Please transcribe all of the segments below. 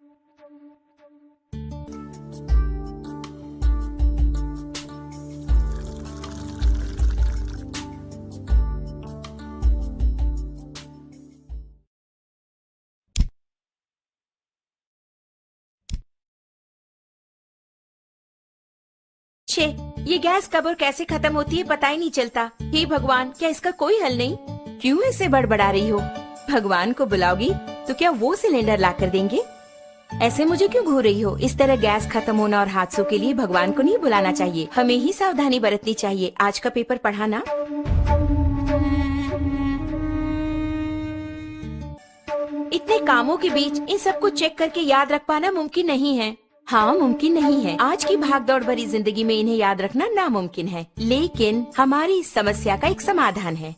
छे, ये गैस कब और कैसे खत्म होती है पता ही नहीं चलता। हे भगवान, क्या इसका कोई हल नहीं? क्यों ऐसे बड़बड़ा रही हो? भगवान को बुलाओगी तो क्या वो सिलेंडर ला कर देंगे? ऐसे मुझे क्यों घूर रही हो? इस तरह गैस खत्म होना और हादसों के लिए भगवान को नहीं बुलाना चाहिए, हमें ही सावधानी बरतनी चाहिए। आज का पेपर पढ़ा ना? इतने कामों के बीच इन सबको चेक करके याद रख पाना मुमकिन नहीं है। हाँ, मुमकिन नहीं है। आज की भागदौड़ भरी जिंदगी में इन्हें याद रखना नामुमकिन है, लेकिन हमारी इस समस्या का एक समाधान है।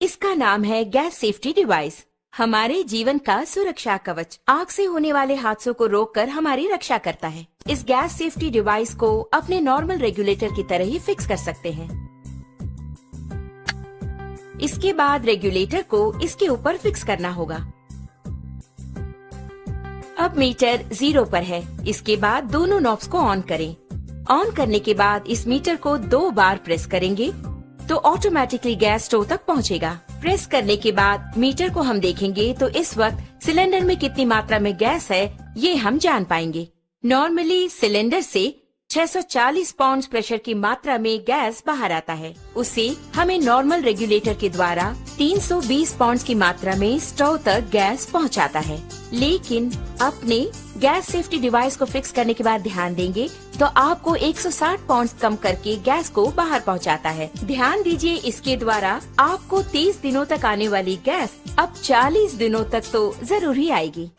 इसका नाम है गैस सेफ्टी डिवाइस। हमारे जीवन का सुरक्षा कवच आग से होने वाले हादसों को रोककर हमारी रक्षा करता है। इस गैस सेफ्टी डिवाइस को अपने नॉर्मल रेगुलेटर की तरह ही फिक्स कर सकते हैं। इसके बाद रेगुलेटर को इसके ऊपर फिक्स करना होगा। अब मीटर 0 पर है। इसके बाद दोनों नॉब्स को ऑन करें। ऑन करने के बाद इस मीटर को 2 बार प्रेस करेंगे तो ऑटोमेटिकली गैस स्टोव तक पहुंचेगा। प्रेस करने के बाद मीटर को हम देखेंगे तो इस वक्त सिलेंडर में कितनी मात्रा में गैस है ये हम जान पाएंगे। नॉर्मली सिलेंडर से 640 पाउंड प्रेशर की मात्रा में गैस बाहर आता है। उसे हमें नॉर्मल रेगुलेटर के द्वारा 320 पाउंड की मात्रा में स्टोव तक गैस पहुंचाता है। लेकिन अपने गैस सेफ्टी डिवाइस को फिक्स करने के बाद ध्यान देंगे तो आपको 160 पाउंड कम करके गैस को बाहर पहुंचाता है। ध्यान दीजिए, इसके द्वारा आपको 30 दिनों तक आने वाली गैस अब 40 दिनों तक तो जरूर ही आएगी।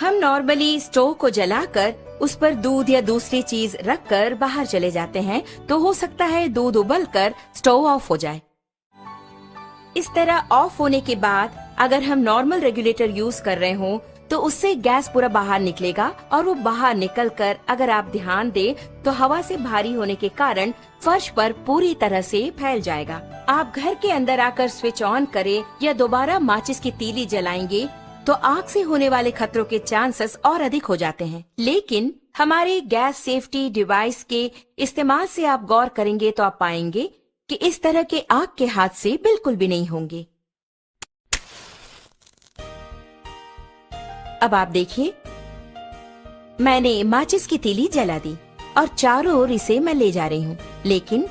हम नॉर्मली स्टोव को जलाकर उस पर दूध या दूसरी चीज रखकर बाहर चले जाते हैं तो हो सकता है दूध उबलकर स्टोव ऑफ हो जाए। इस तरह ऑफ होने के बाद अगर हम नॉर्मल रेगुलेटर यूज कर रहे हो तो उससे गैस पूरा बाहर निकलेगा और वो बाहर निकलकर अगर आप ध्यान दें तो हवा से भारी होने के कारण फर्श पर पूरी तरह से फैल जाएगा। आप घर के अंदर आकर स्विच ऑन करें या दोबारा माचिस की तीली जलाएंगे तो आग से होने वाले खतरों के चांसेस और अधिक हो जाते हैं। लेकिन हमारे गैस सेफ्टी डिवाइस के इस्तेमाल से आप गौर करेंगे तो आप पाएंगे कि इस तरह के आग के हादसे बिल्कुल भी नहीं होंगे। अब आप देखिए, मैंने माचिस की तीली जला दी और चारों ओर इसे मैं ले जा रही हूँ, लेकिन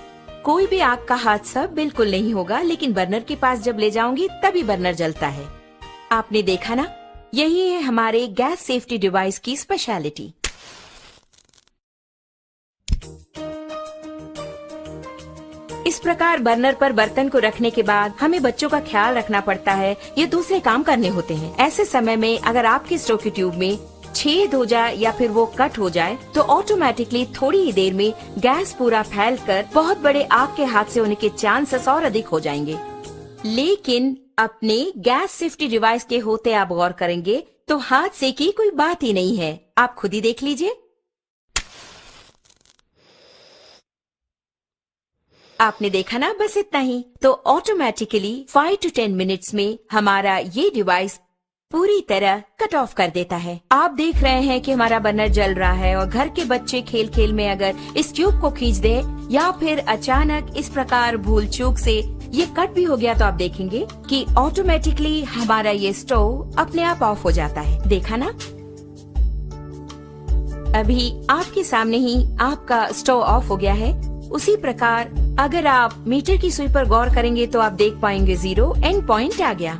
कोई भी आग का हादसा बिल्कुल नहीं होगा। लेकिन बर्नर के पास जब ले जाऊंगी तभी बर्नर जलता है। आपने देखा ना, यही है हमारे गैस सेफ्टी डिवाइस की स्पेशलिटी। इस प्रकार बर्नर पर बर्तन को रखने के बाद हमें बच्चों का ख्याल रखना पड़ता है या दूसरे काम करने होते हैं। ऐसे समय में अगर आपके स्टोव की ट्यूब में छेद हो जाए या फिर वो कट हो जाए तो ऑटोमेटिकली थोड़ी ही देर में गैस पूरा फैलकर बहुत बड़े आग के हादसे होने के चांसेस और अधिक हो जाएंगे। लेकिन अपने गैस सेफ्टी डिवाइस के होते आप गौर करेंगे तो हादसे की कोई बात ही नहीं है। आप खुद ही देख लीजिए। आपने देखा ना, बस इतना ही। तो ऑटोमेटिकली 5 to 10 मिनट्स में हमारा ये डिवाइस पूरी तरह कट ऑफ कर देता है। आप देख रहे हैं कि हमारा बर्नर जल रहा है और घर के बच्चे खेल खेल में अगर इस ट्यूब को खींच दे या फिर अचानक इस प्रकार भूल चूक से ये कट भी हो गया तो आप देखेंगे कि ऑटोमेटिकली हमारा ये स्टोव अपने आप ऑफ हो जाता है। देखा ना, अभी आपके सामने ही आपका स्टोव ऑफ हो गया है। उसी प्रकार अगर आप मीटर की सुई पर गौर करेंगे तो आप देख पाएंगे 0 एंड पॉइंट आ गया।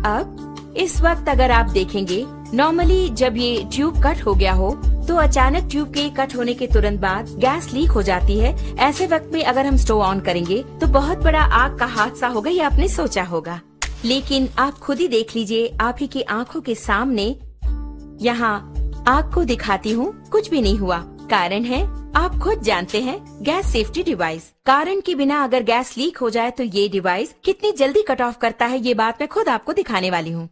अब इस वक्त अगर आप देखेंगे, नॉर्मली जब ये ट्यूब कट हो गया हो तो अचानक ट्यूब के कट होने के तुरंत बाद गैस लीक हो जाती है। ऐसे वक्त में अगर हम स्टोव ऑन करेंगे तो बहुत बड़ा आग का हादसा होगा, ये आपने सोचा होगा। लेकिन आप खुद ही देख लीजिए, आप ही की आंखों के सामने यहाँ आग को दिखाती हूँ, कुछ भी नहीं हुआ। कारण है, आप खुद जानते हैं, गैस सेफ्टी डिवाइस। कारण के बिना अगर गैस लीक हो जाए तो ये डिवाइस कितनी जल्दी कट ऑफ करता है, ये बात मैं खुद आपको दिखाने वाली हूँ।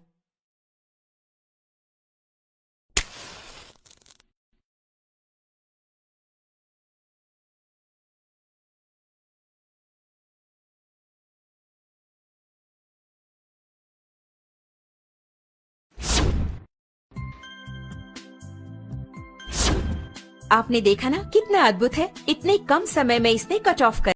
आपने देखा ना कितना अद्भुत है, इतने कम समय में इसने कट ऑफ कर